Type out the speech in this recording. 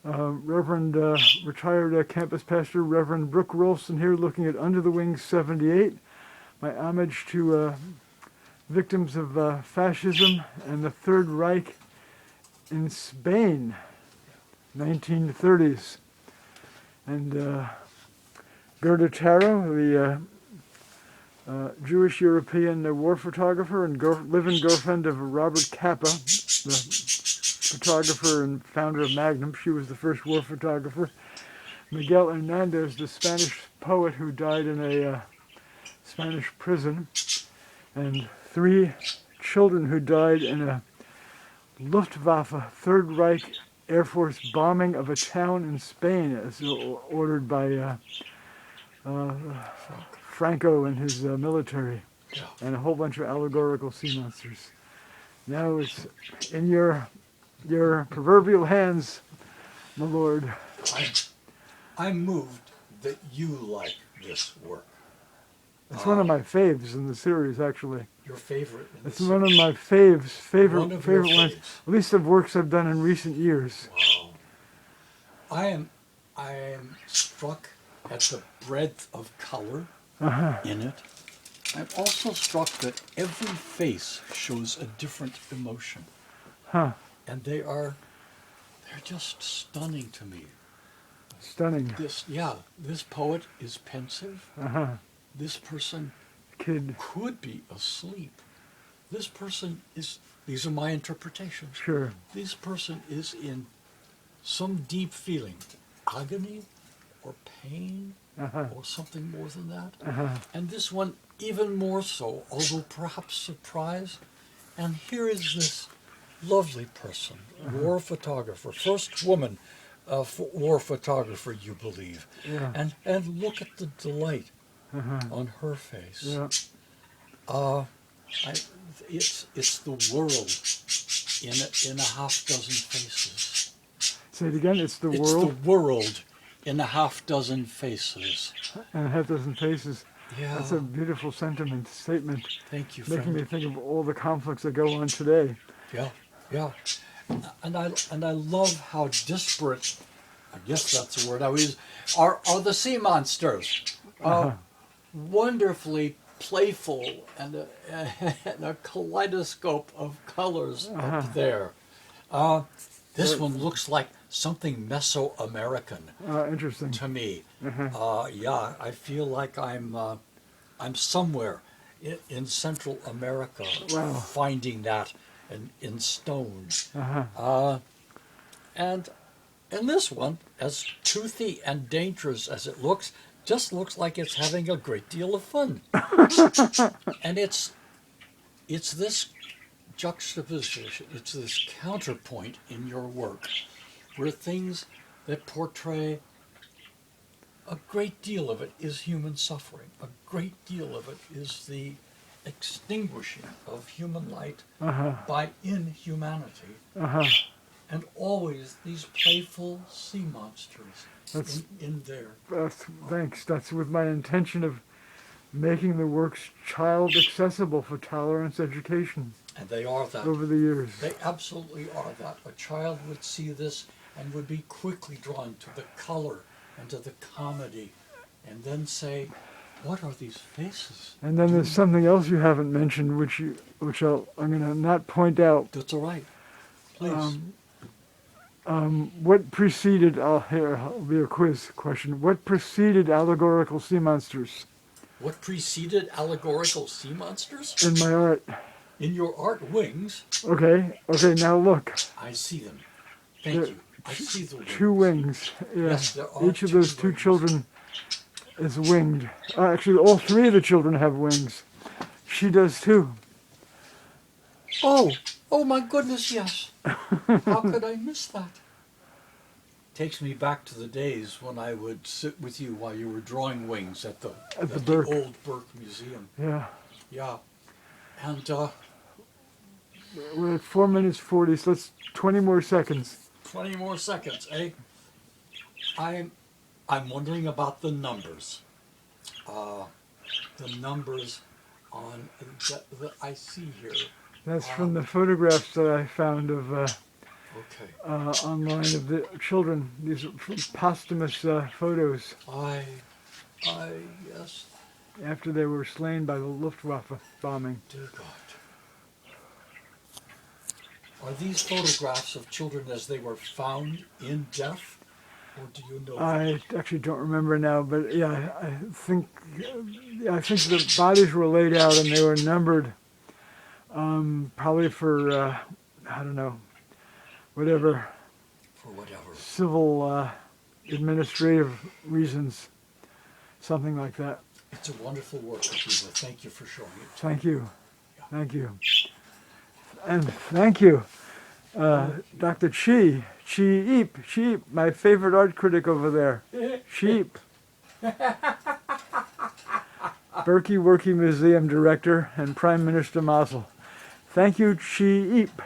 Reverend retired campus pastor Reverend Brooke Rolston here, looking at Under the Wings 78. My homage to victims of fascism and the Third Reich in Spain, 1930s. And Gerda Taro, the Jewish European war photographer and live-in girlfriend of Robert Capa, the photographer and founder of Magnum. She was the first war photographer. Miguel Hernandez, the Spanish poet who died in a Spanish prison. And 3 children who died in a Luftwaffe Third Reich Air Force bombing of a town in Spain, as ordered by Franco and his military, and a whole bunch of allegorical sea monsters. Now it's in your proverbial hands, my lord. I'm moved that you like this work. It's one of my faves in the series, actually. Your favorite? It's one of my favorite ones, faves. at least of works I've done in recent years. Wow. I am struck at the breadth of color in it. I'm also struck that every face shows a different emotion. And they're just stunning to me. Stunning. This poet is pensive. This person could be asleep. This person is, these are my interpretations. Sure. This person is in some deep feeling, agony or pain or something more than that. And this one even more so, although perhaps surprise. And here is this lovely person, war photographer, first woman war photographer, you believe. Yeah. And look at the delight on her face. Yeah. It's the world in a half dozen faces. Say it again. It's the It's world. the world in a half dozen faces. And a half dozen faces. Yeah. That's a beautiful statement. Thank you, Making friend. me think of all the conflicts that go on today. Yeah. And I love how disparate, I guess that's the word I would use, are the sea monsters. Wonderfully playful and a kaleidoscope of colors up there. This one looks like something Mesoamerican Interesting. to me. I feel like I'm somewhere in Central America finding that in stone. And this one, as toothy and dangerous as it looks, just looks like it's having a great deal of fun. And it's this juxtaposition, it's this counterpoint in your work, where things that portray a great deal of it is human suffering. A great deal of it is the extinguishing of human light by inhumanity. And always these playful sea monsters in there. Thanks. That's with my intention of making the works child accessible for tolerance education. And they are that. Over the years. They absolutely are that. A child would see this and would be quickly drawn to the color and to the comedy, and then say, what are these faces? And then there's something else you haven't mentioned, which I'm going to not point out. That's all right. Please. What preceded? It'll be a quiz question. What preceded allegorical sea monsters? What preceded allegorical sea monsters? In my art. In your art, wings. Okay. Now look. I see them. Thank you. I see the wings. 2 wings. Yeah. Yes, there are Each of those 2 wings. children is winged. Actually, all 3 of the children have wings. She does too. Oh my goodness, yes. How could I miss that? Takes me back to the days when I would sit with you while you were drawing wings at the old Burke Museum. Yeah. Yeah. And we're at 4 minutes 40, so let's 20 more seconds. 20 more seconds, eh? I'm wondering about the numbers. The numbers on that I see here. That's from the photographs that I found of Okay. online of the children. These are posthumous photos Yes. after they were slain by the Luftwaffe bombing. Dear God. Are these photographs of children as they were found in death? Or do you know? I actually don't remember now, but yeah, I think the bodies were laid out and they were numbered, probably for I don't know, whatever For whatever. civil administrative reasons, something like that. It's a wonderful work, Akiva. Thank you for showing it. Thank you, and thank you, Dr. Chi Eep, my favorite art critic over there, Sheep. Berkey Working Museum Director and Prime Minister Mazel. Thank you, Chi Eep.